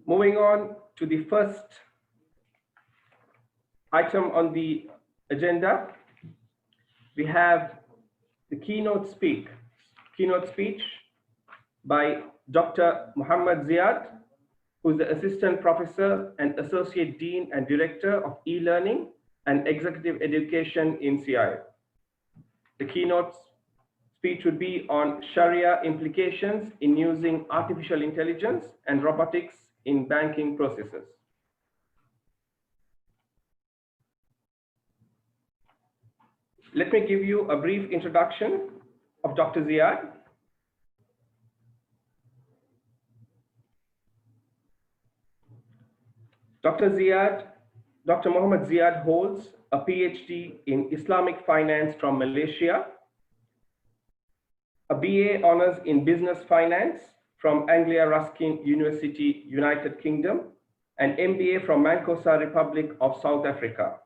Moving on to the first item on the agenda, we have the keynote speech by Dr. Mahomed Ziyaad, who is the Assistant Professor and Associate Dean and Director of E-Learning and Executive Education in CIA. The keynote speech would be on Shariah implications in using artificial intelligence and robotics in banking processes. Let me give you a brief introduction of Dr. Ziyaad. Dr. Mahomed Ziyaad holds a PhD in Islamic finance from Malaysia, a BA honors in business finance from Anglia Ruskin University, United Kingdom, and MBA from Mancosa Republic of South Africa.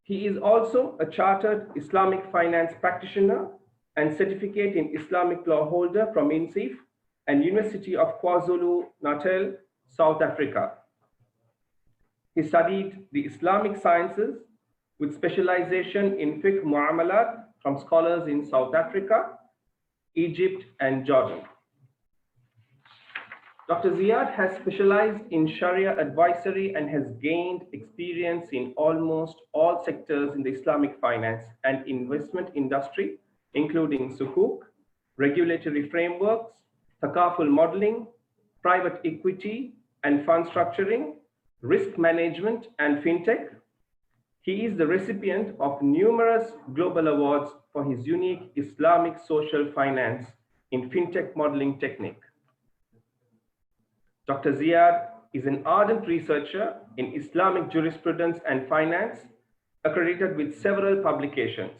He is also a chartered Islamic finance practitioner and certificate in Islamic law holder from INSEAD and University of KwaZulu-Natal, South Africa. He studied the Islamic sciences with specialization in fiqh mu'amalat from scholars in South Africa, Egypt, and Jordan. Dr. Ziyaad has specialized in Sharia advisory and has gained experience in almost all sectors in the Islamic finance and investment industry, including sukuk, regulatory frameworks, thaqaful modeling, private equity and fund structuring, risk management, and fintech. He is the recipient of numerous global awards for his unique Islamic social finance in fintech modeling technique. Dr. Ziyaad is an ardent researcher in Islamic jurisprudence and finance, accredited with several publications.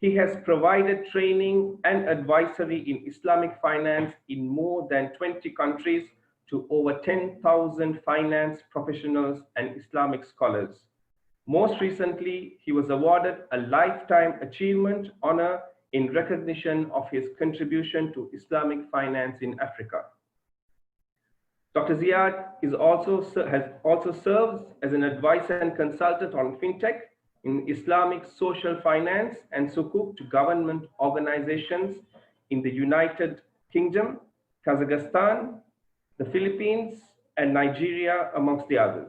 He has provided training and advisory in Islamic finance in more than 20 countries to over 10,000 finance professionals and Islamic scholars. Most recently, he was awarded a Lifetime Achievement honor in recognition of his contribution to Islamic finance in Africa. Dr. Ziyaad has also served as an advisor and consultant on fintech in Islamic social finance and sukuk to government organizations in the United Kingdom, Kazakhstan, the Philippines, and Nigeria, amongst the others.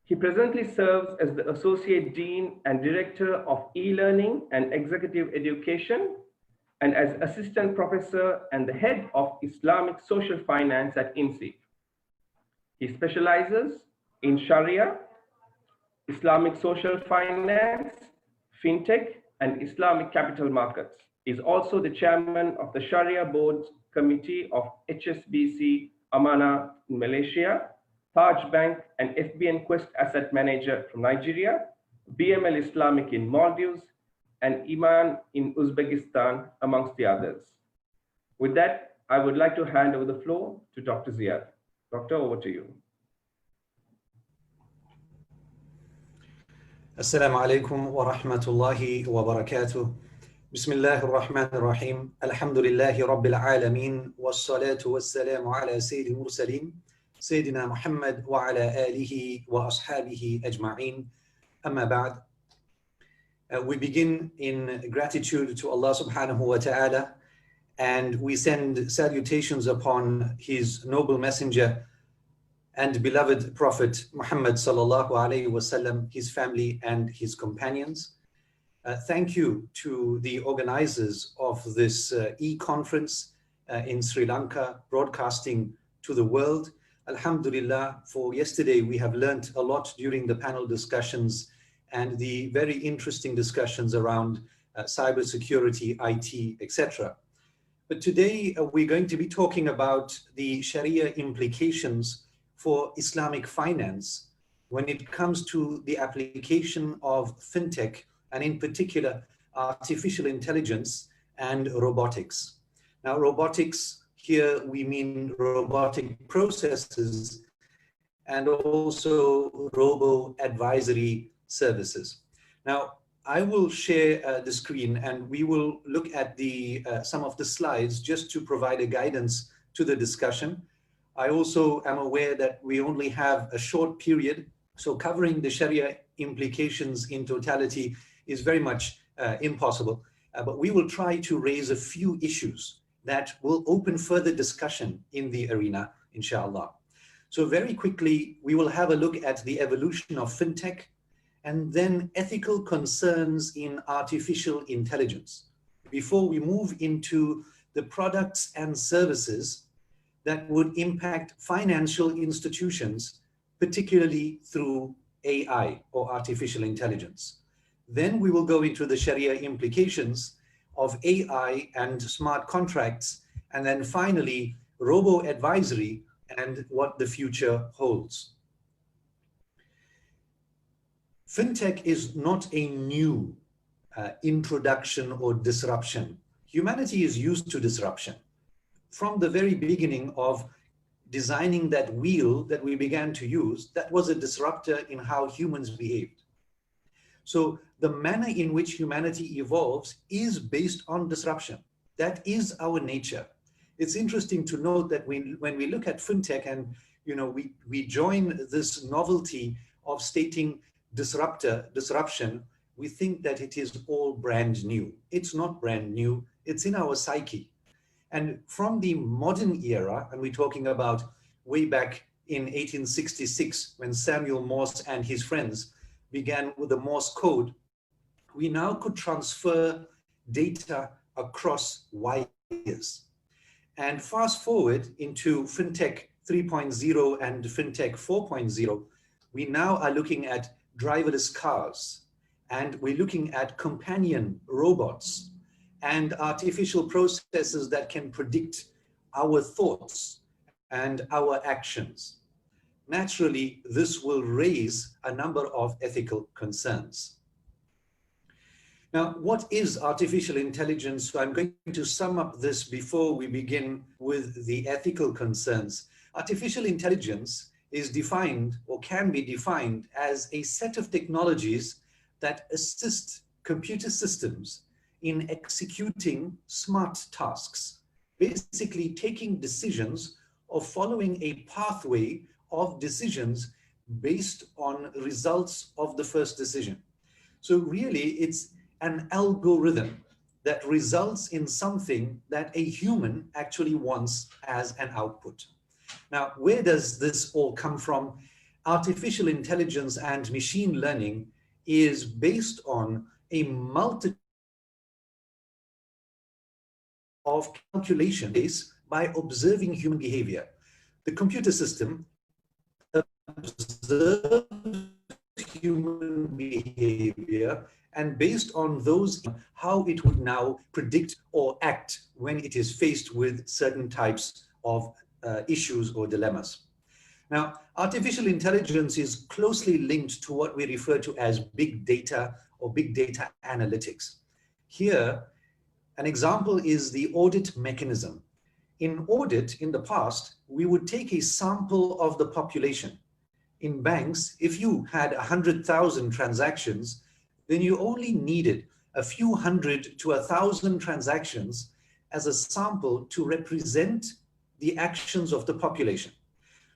He presently serves as the Associate Dean and Director of E-Learning and Executive Education, and as Assistant Professor and the Head of Islamic Social Finance at INSEAD. He specializes in Sharia, Islamic Social Finance, FinTech, and Islamic Capital Markets. He is also the Chairman of the Sharia Board Committee of HSBC Amana in Malaysia, Taj Bank and FBN Quest Asset Manager from Nigeria, BML Islamic in Maldives, and Iman in Uzbekistan, amongst the others. With that, I would like to hand over the floor to Dr. Ziyaad. Doctor, over to you. Assalamu alaikum wa rahmatullahi wa barakatuh. Bismillahir Rahmanir Rahim. Alhamdulillahi Rabbil Alameen. Wassalatu wassalamu ala Sayyidil Mursaleen. Sayyidina Muhammad wa ala alihi wa ashabihi ajma'een. Amma ba'd. We begin in gratitude to Allah subhanahu wa ta'ala, and we send salutations upon his noble messenger and beloved Prophet Muhammad sallallahu alayhi wasallam, his family and his companions. Thank you to the organizers of this e-conference in Sri Lanka, broadcasting to the world. Alhamdulillah, for yesterday we have learnt a lot during the panel discussions and the very interesting discussions around cybersecurity, IT, etc. But today we're going to be talking about the Sharia implications for Islamic finance when it comes to the application of fintech, and in particular, artificial intelligence and robotics. Now, robotics, here we mean robotic processes and also robo-advisory services. Now, I will share the screen and we will look at some of the slides just to provide a guidance to the discussion. I also am aware that we only have a short period, so covering the Sharia implications in totality is very much impossible. But we will try to raise a few issues that will open further discussion in the arena, inshallah. So very quickly, we will have a look at the evolution of fintech and then ethical concerns in artificial intelligence before we move into the products and services that would impact financial institutions, particularly through AI or artificial intelligence. Then we will go into the Sharia implications of AI and smart contracts, and then finally, robo-advisory and what the future holds. Fintech is not a new introduction or disruption. Humanity is used to disruption. From the very beginning of designing that wheel that we began to use, that was a disruptor in how humans behaved. So the manner in which humanity evolves is based on disruption. That is our nature. It's interesting to note that when we look at fintech and we join this novelty of stating disruption, we think that it is all brand new. It's not brand new, it's in our psyche. And from the modern era, and we're talking about way back in 1866, when Samuel Morse and his friends began with the Morse code, we now could transfer data across wires. And fast forward into FinTech 3.0 and FinTech 4.0, we now are looking at driverless cars, and we're looking at companion robots and artificial processes that can predict our thoughts and our actions. Naturally, this will raise a number of ethical concerns. Now, what is artificial intelligence? So I'm going to sum up this before we begin with the ethical concerns. Artificial intelligence is defined or can be defined as a set of technologies that assist computer systems in executing smart tasks, basically taking decisions or following a pathway of decisions based on results of the first decision. So really, it's an algorithm that results in something that a human actually wants as an output. Now, where does this all come from? Artificial intelligence and machine learning is based on a multitude of calculations by observing human behavior. The computer system observes human behavior, and based on those, how it would now predict or act when it is faced with certain types of issues or dilemmas. Now, artificial intelligence is closely linked to what we refer to as big data or big data analytics. Here, an example is the audit mechanism. In audit, in the past, we would take a sample of the population. In banks, if you had 100,000 transactions, then you only needed a few hundred to 1,000 transactions as a sample to represent the actions of the population.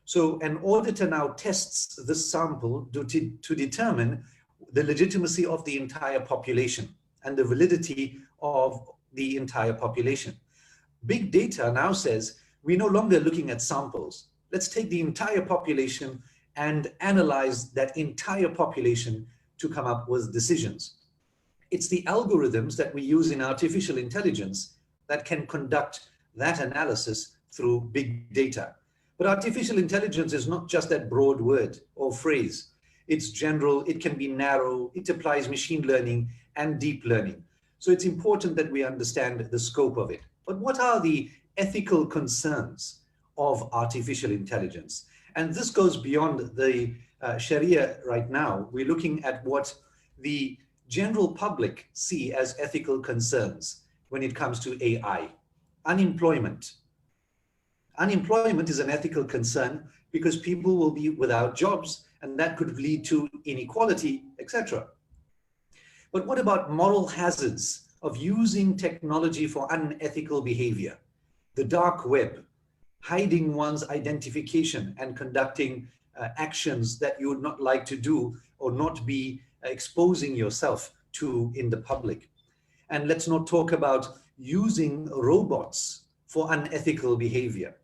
So an auditor now tests this sample to determine the legitimacy of the entire population and the validity of the entire population. Big data now says, we're no longer looking at samples. Let's take the entire population and analyze that entire population to come up with decisions. It's the algorithms that we use in artificial intelligence that can conduct that analysis through big data. But artificial intelligence is not just that broad word or phrase. It's general, it can be narrow, it applies machine learning and deep learning. So it's important that we understand the scope of it. But what are the ethical concerns of artificial intelligence? And this goes beyond the Sharia right now. We're looking at what the general public see as ethical concerns when it comes to AI. Unemployment. Unemployment is an ethical concern because people will be without jobs, and that could lead to inequality, etc. But what about moral hazards of using technology for unethical behavior? The dark web, hiding one's identification and conducting actions that you would not like to do or not be exposing yourself to in the public. And let's not talk about using robots for unethical behavior.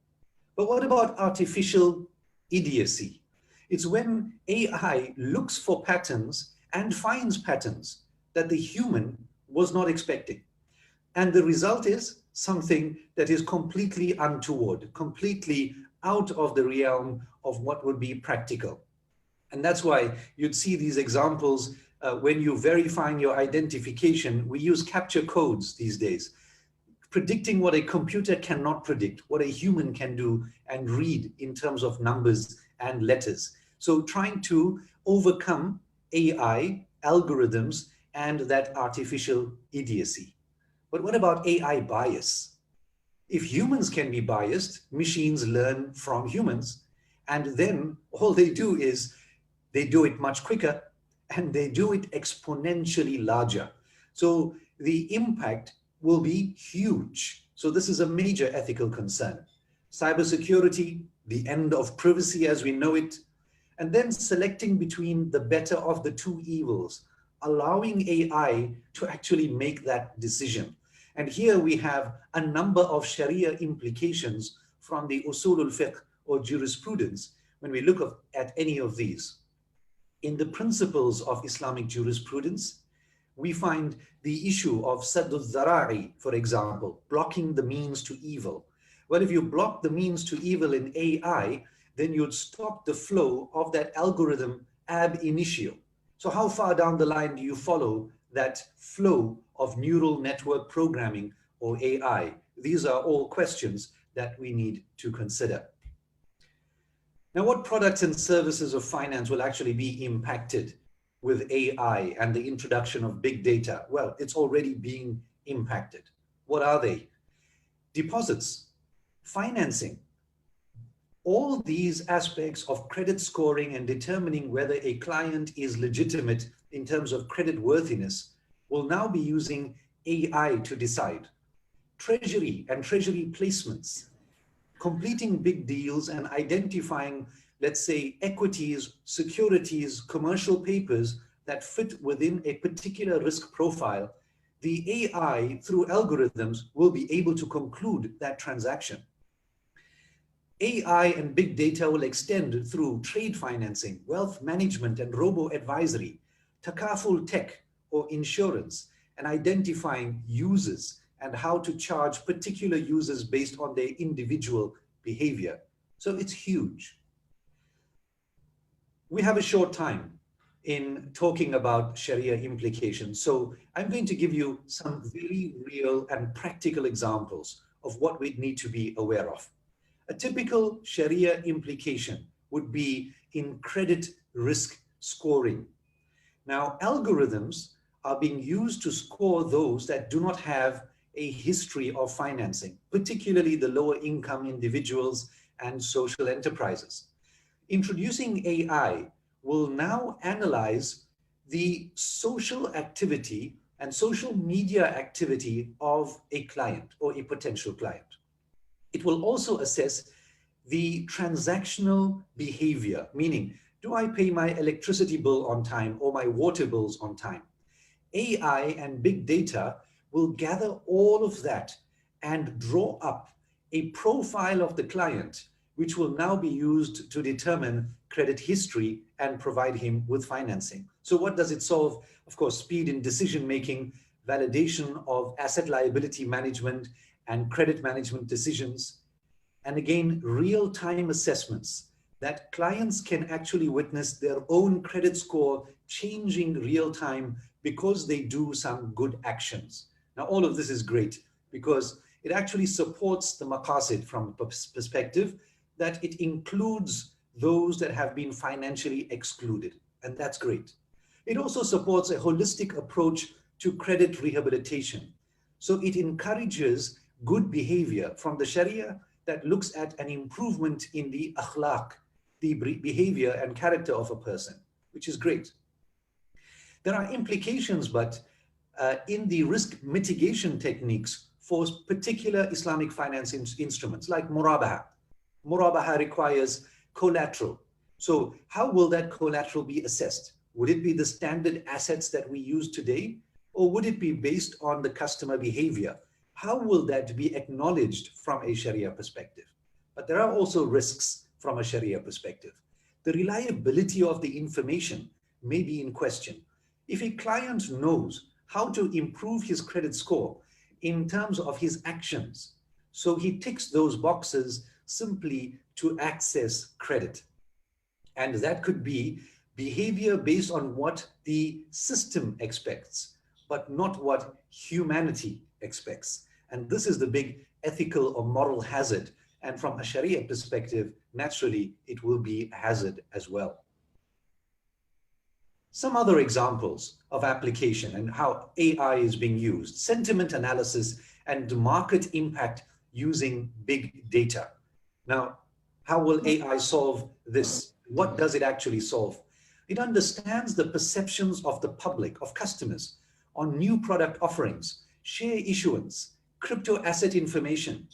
But what about artificial idiocy? It's when AI looks for patterns and finds patterns that the human was not expecting. And the result is something that is completely untoward, completely out of the realm of what would be practical. And that's why you'd see these examples when you're verifying your identification. We use capture codes these days, predicting what a computer cannot predict, what a human can do and read in terms of numbers and letters. So trying to overcome AI algorithms and that artificial idiocy. But what about AI bias? If humans can be biased, machines learn from humans, and then all they do is they do it much quicker and they do it exponentially larger. So the impact will be huge. So this is a major ethical concern. Cybersecurity, the end of privacy as we know it, and then selecting between the better of the two evils, allowing AI to actually make that decision. And here we have a number of Sharia implications from the usul al-fiqh or jurisprudence when we look at any of these. In the principles of Islamic jurisprudence, we find the issue of sadd al-dhara'i, for example, blocking the means to evil. Well, if you block the means to evil in AI, then you'd stop the flow of that algorithm ab initio. So how far down the line do you follow that flow of neural network programming or AI? These are all questions that we need to consider. Now, what products and services of finance will actually be impacted with AI and the introduction of big data? Well, it's already being impacted. What are they? Deposits, financing. All these aspects of credit scoring and determining whether a client is legitimate in terms of credit worthiness will now be using AI to decide. Treasury and treasury placements, completing big deals and identifying, let's say, equities, securities, commercial papers that fit within a particular risk profile. The AI, through algorithms, will be able to conclude that transaction. AI and big data will extend through trade financing, wealth management and robo-advisory, takaful tech or insurance, and identifying users and how to charge particular users based on their individual behavior. So it's huge. We have a short time in talking about Sharia implications. So I'm going to give you some very real and practical examples of what we need to be aware of. A typical Sharia implication would be in credit risk scoring. Now, algorithms are being used to score those that do not have a history of financing, particularly the lower income individuals and social enterprises. Introducing AI will now analyze the social activity and social media activity of a client or a potential client. It will also assess the transactional behavior, meaning, do I pay my electricity bill on time or my water bills on time? AI and big data will gather all of that and draw up a profile of the client, which will now be used to determine credit history and provide him with financing. So what does it solve? Of course, speed in decision-making, validation of asset liability management and credit management decisions, and again, real-time assessments that clients can actually witness their own credit score changing real-time because they do some good actions. Now, all of this is great because it actually supports the maqasid from a perspective that it includes those that have been financially excluded, and that's great. It also supports a holistic approach to credit rehabilitation. So it encourages good behavior from the Sharia that looks at an improvement in the akhlaq, the behavior and character of a person, which is great. There are implications, but in the risk mitigation techniques for particular Islamic finance instruments like murabaha. Murabaha requires collateral. So how will that collateral be assessed? Would it be the standard assets that we use today, or would it be based on the customer behavior? How will that be acknowledged from a Sharia perspective? But there are also risks from a Sharia perspective. The reliability of the information may be in question. If a client knows how to improve his credit score in terms of his actions, so he ticks those boxes simply to access credit. And that could be behavior based on what the system expects, but not what humanity expects. And this is the big ethical or moral hazard. And from a Sharia perspective, naturally, it will be a hazard as well. Some other examples of application and how AI is being used: sentiment analysis and market impact using big data. Now, how will AI solve this? What does it actually solve? It understands the perceptions of the public, of customers, on new product offerings, share issuance, crypto asset information,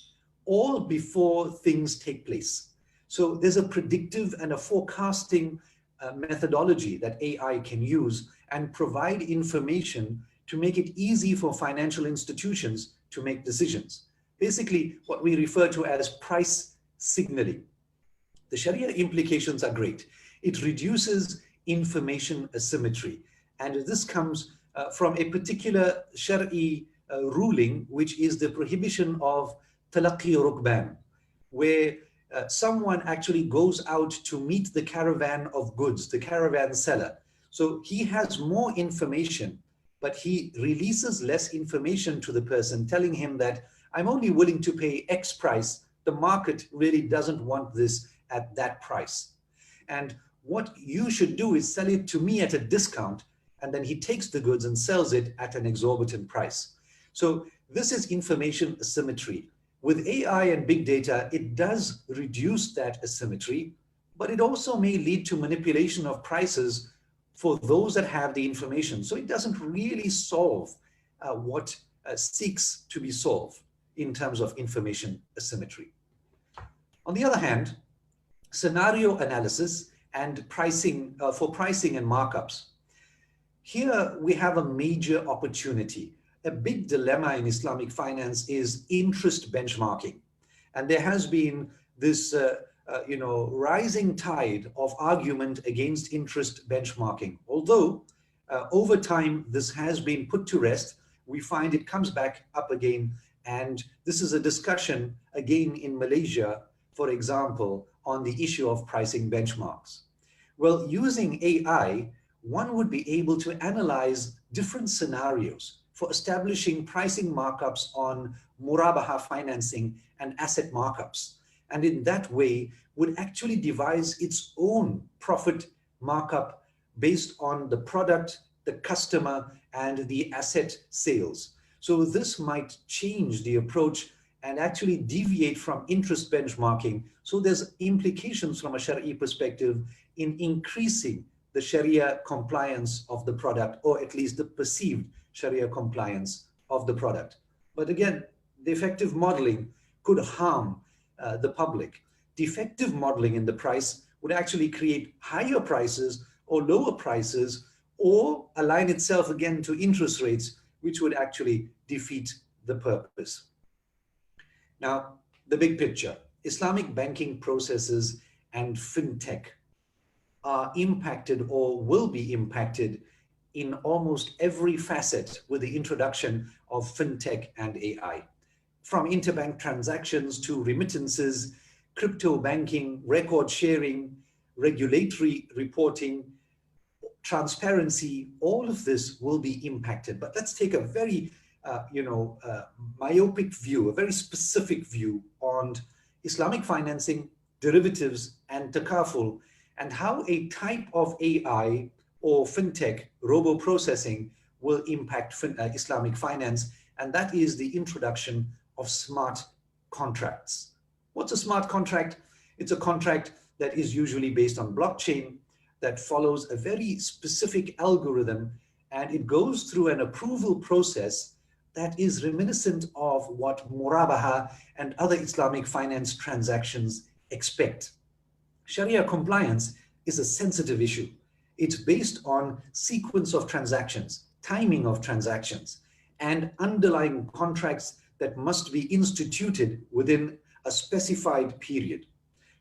all before things take place. So there's a predictive and a forecasting methodology that AI can use and provide information to make it easy for financial institutions to make decisions. Basically, what we refer to as price signaling. The Sharia implications are great. It reduces information asymmetry. And this comes from a particular Shari ruling, which is the prohibition of talaqi rukban, where someone actually goes out to meet the caravan of goods, the caravan seller. So he has more information, but he releases less information to the person, telling him that I'm only willing to pay X price. The market really doesn't want this at that price. And what you should do is sell it to me at a discount, and then he takes the goods and sells it at an exorbitant price. So this is information asymmetry. With AI and big data, it does reduce that asymmetry, but it also may lead to manipulation of prices for those that have the information. So it doesn't really solve what seeks to be solved in terms of information asymmetry. On the other hand, scenario analysis and pricing for pricing and markups. Here we have a major opportunity. A big dilemma in Islamic finance is interest benchmarking. And there has been this rising tide of argument against interest benchmarking. Although over time this has been put to rest, we find it comes back up again. And this is a discussion again in Malaysia, for example, on the issue of pricing benchmarks. Well, using AI, one would be able to analyze different scenarios for establishing pricing markups on murabaha financing and asset markups. And in that way would actually devise its own profit markup based on the product, the customer, and the asset sales. So this might change the approach and actually deviate from interest benchmarking. So there's implications from a Sharia perspective in increasing the Sharia compliance of the product, or at least the perceived Sharia compliance of the product. But again, defective modeling could harm the public. Defective modeling in the price would actually create higher prices or lower prices, or align itself again to interest rates, which would actually defeat the purpose. Now, the big picture: Islamic banking processes and fintech are impacted or will be impacted in almost every facet with the introduction of fintech and AI. From interbank transactions to remittances, crypto banking, record sharing, regulatory reporting, transparency, all of this will be impacted. But let's take a very myopic view, a very specific view on Islamic financing, derivatives, and takaful, and how a type of AI or fintech, robo-processing, will impact Islamic finance, and that is the introduction of smart contracts. What's a smart contract? It's a contract that is usually based on blockchain, that follows a very specific algorithm, and it goes through an approval process that is reminiscent of what murabaha and other Islamic finance transactions expect. Sharia compliance is a sensitive issue. It's based on sequence of transactions, timing of transactions, and underlying contracts that must be instituted within a specified period.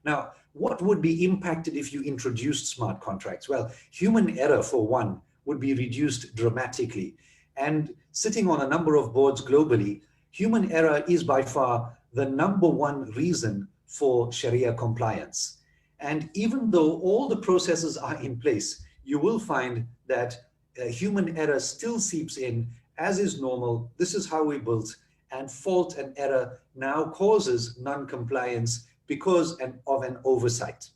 Now, what would be impacted if you introduced smart contracts? Well, human error, for one, would be reduced dramatically. And sitting on a number of boards globally, human error is by far the #1 reason for Sharia compliance. And even though all the processes are in place, you will find that human error still seeps in, as is normal. This is how we built, and fault and error now causes non-compliance because of an oversight.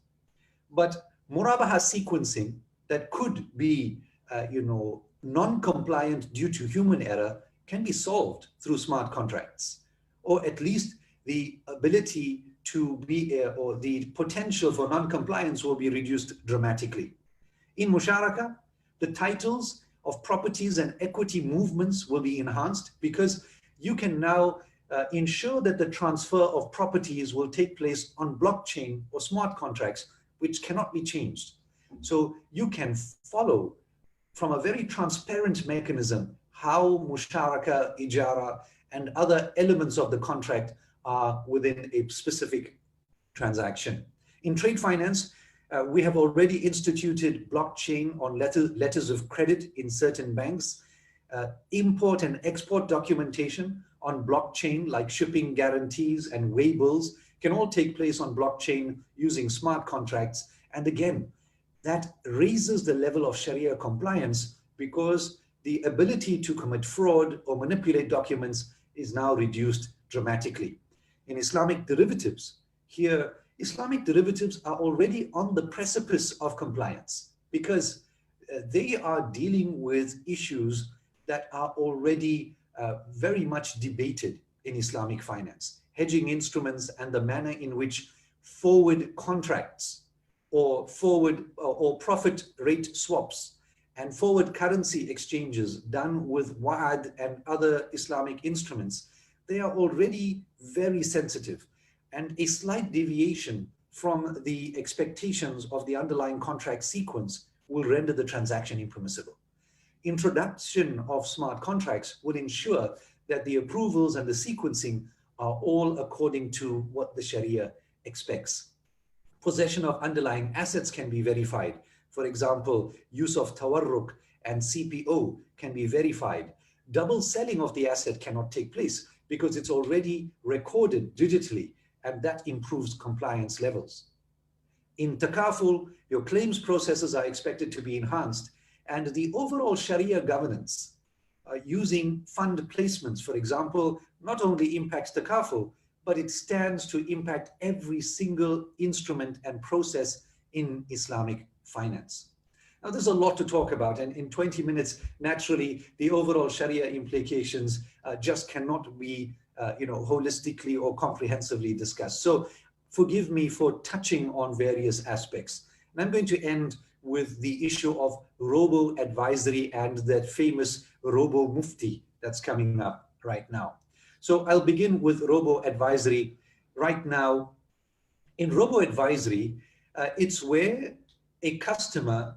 But murabaha sequencing that could be, non-compliant due to human error can be solved through smart contracts, or at least the ability to be, or the potential for non-compliance will be reduced dramatically. In Musharaka, the titles of properties and equity movements will be enhanced because you can now ensure that the transfer of properties will take place on blockchain or smart contracts, which cannot be changed. So you can follow from a very transparent mechanism how Musharaka, Ijara, and other elements of the contract are within a specific transaction. In trade finance, we have already instituted blockchain on letters of credit in certain banks. Import and export documentation on blockchain, like shipping guarantees and waybills, can all take place on blockchain using smart contracts. And again, that raises the level of Sharia compliance because the ability to commit fraud or manipulate documents is now reduced dramatically. In Islamic derivatives, here, Islamic derivatives are already on the precipice of compliance because they are dealing with issues that are already very much debated in Islamic finance. Hedging instruments and the manner in which forward contracts or forward or profit rate swaps and forward currency exchanges done with wa'ad and other Islamic instruments, they are already very sensitive. And a slight deviation from the expectations of the underlying contract sequence will render the transaction impermissible. Introduction of smart contracts will ensure that the approvals and the sequencing are all according to what the Sharia expects. Possession of underlying assets can be verified. For example, use of tawarruk and CPO can be verified. Double selling of the asset cannot take place because it's already recorded digitally, and that improves compliance levels. In takaful, your claims processes are expected to be enhanced, and the overall Sharia governance using fund placements, for example, not only impacts takaful, but it stands to impact every single instrument and process in Islamic finance. Now, there's a lot to talk about, and in 20 minutes, naturally, the overall Sharia implications just cannot be holistically or comprehensively discussed. So forgive me for touching on various aspects. And I'm going to end with the issue of robo-advisory and that famous robo-mufti that's coming up right now. So I'll begin with robo-advisory. Right now, in robo-advisory, it's where a customer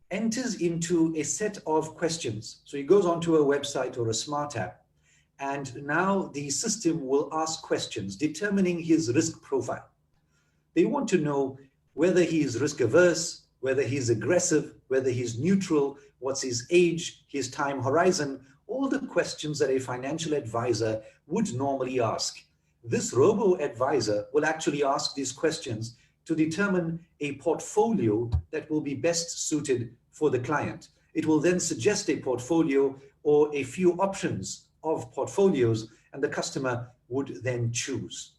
enters into a set of questions. So he goes onto a website or a smart app, and now the system will ask questions determining his risk profile. They want to know whether he is risk averse, whether he's aggressive, whether he's neutral, what's his age, his time horizon, all the questions that a financial advisor would normally ask. This robo-advisor will actually ask these questions to determine a portfolio that will be best suited for the client. It will then suggest a portfolio or a few options of portfolios, and the customer would then choose.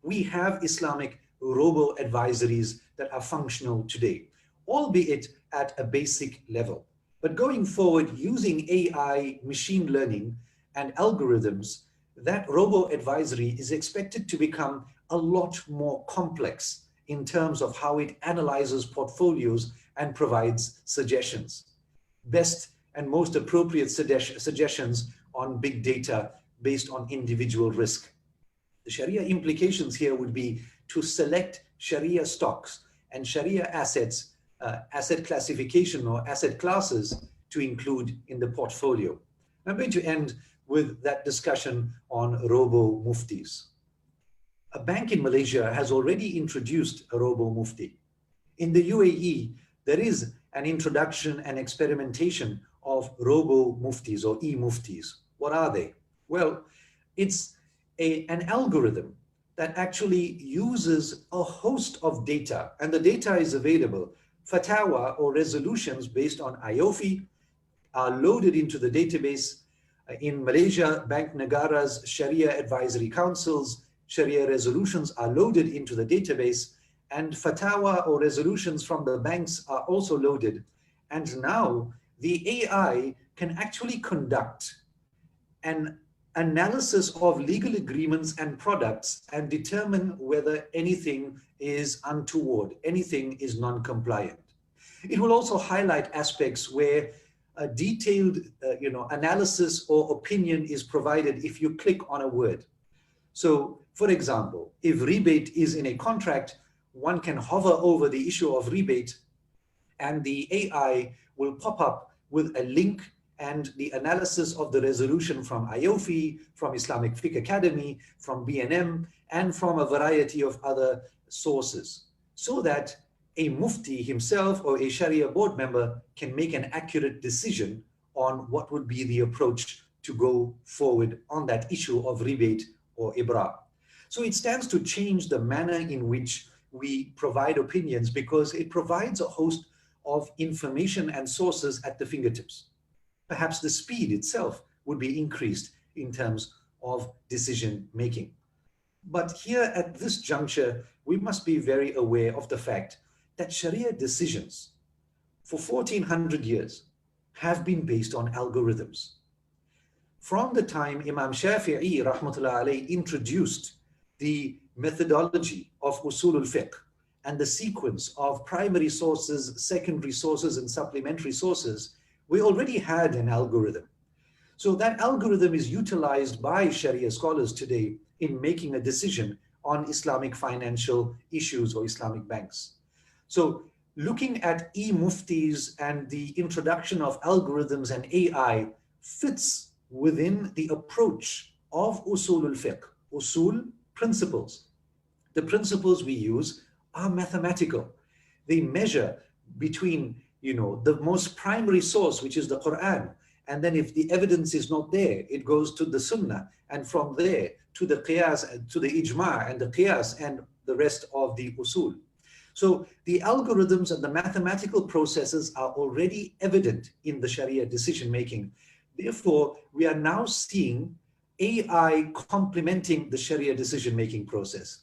We have Islamic robo-advisories that are functional today, albeit at a basic level. But going forward, using AI, machine learning, and algorithms, that robo-advisory is expected to become a lot more complex in terms of how it analyzes portfolios and provides suggestions. Best and most appropriate suggestions on big data based on individual risk. The Sharia implications here would be to select Sharia stocks and Sharia assets, asset classification or asset classes to include in the portfolio. I'm going to end with that discussion on robo-muftis. A bank in Malaysia has already introduced a robo-mufti. In the UAE, there is an introduction and experimentation of robo-muftis or e-muftis. What are they? Well, it's an algorithm that actually uses a host of data, and the data is available. Fatwa or resolutions based on IOFI are loaded into the database. In Malaysia, Bank Negara's Sharia Advisory Councils, Sharia resolutions are loaded into the database, and fatwa or resolutions from the banks are also loaded. And now the AI can actually conduct an analysis of legal agreements and products and determine whether anything is untoward, anything is non-compliant. It will also highlight aspects where a detailed analysis or opinion is provided if you click on a word. So, for example, if rebate is in a contract, one can hover over the issue of rebate and the AI will pop up with a link and the analysis of the resolution from IOFI, from Islamic Fiqh Academy, from BNM, and from a variety of other sources, so that a mufti himself or a Sharia board member can make an accurate decision on what would be the approach to go forward on that issue of rebate or ibra. So it stands to change the manner in which we provide opinions, because it provides a host of information and sources at the fingertips. Perhaps the speed itself would be increased in terms of decision making. But here at this juncture, we must be very aware of the fact that Sharia decisions for 1400 years have been based on algorithms. From the time Imam Shafi'i rahmatullah alayhi introduced the methodology of usul al-fiqh and the sequence of primary sources, secondary sources, and supplementary sources, we already had an algorithm. So that algorithm is utilized by Sharia scholars today in making a decision on Islamic financial issues or Islamic banks. So looking at e-muftis and the introduction of algorithms and AI fits within the approach of usul al-fiqh, usul principles. The principles we use are mathematical. They measure between the most primary source, which is the Quran, and then if the evidence is not there, it goes to the Sunnah, and from there to the Qiyas, to the Ijma' and the Qiyas and the rest of the usul. So the algorithms and the mathematical processes are already evident in the Sharia decision making. Therefore, we are now seeing AI complementing the Sharia decision making process.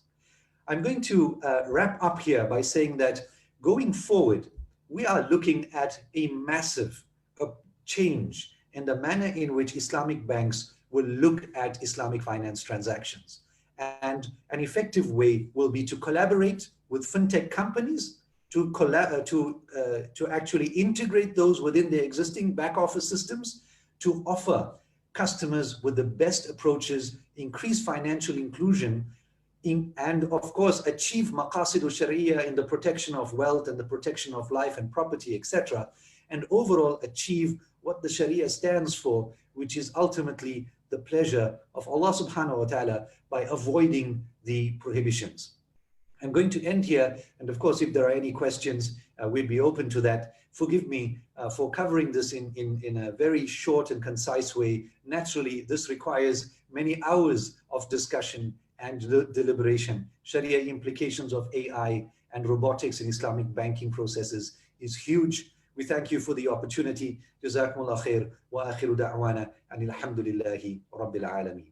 I'm going to wrap up here by saying that going forward, we are looking at a massive change in the manner in which Islamic banks will look at Islamic finance transactions. And an effective way will be to collaborate with fintech companies to actually integrate those within their existing back office systems, to offer customers with the best approaches, increase financial inclusion, and of course achieve maqasid al-Shariah in the protection of wealth and the protection of life and property, etc. And overall achieve what the Sharia stands for, which is ultimately the pleasure of Allah subhanahu wa ta'ala by avoiding the prohibitions. I'm going to end here, and of course if there are any questions, we'd be open to that. Forgive me for covering this in a very short and concise way. Naturally, this requires many hours of discussion and deliberation. Sharia implications of AI and robotics in Islamic banking processes is huge. We thank you for the opportunity. Jazakumullah khair wa akhiru da'wana and alhamdulillahi rabbil alameen.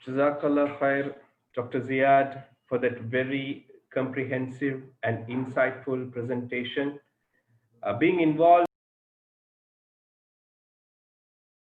Jazakallah khair, Dr. Zeyaad, for that very comprehensive and insightful presentation. Being involved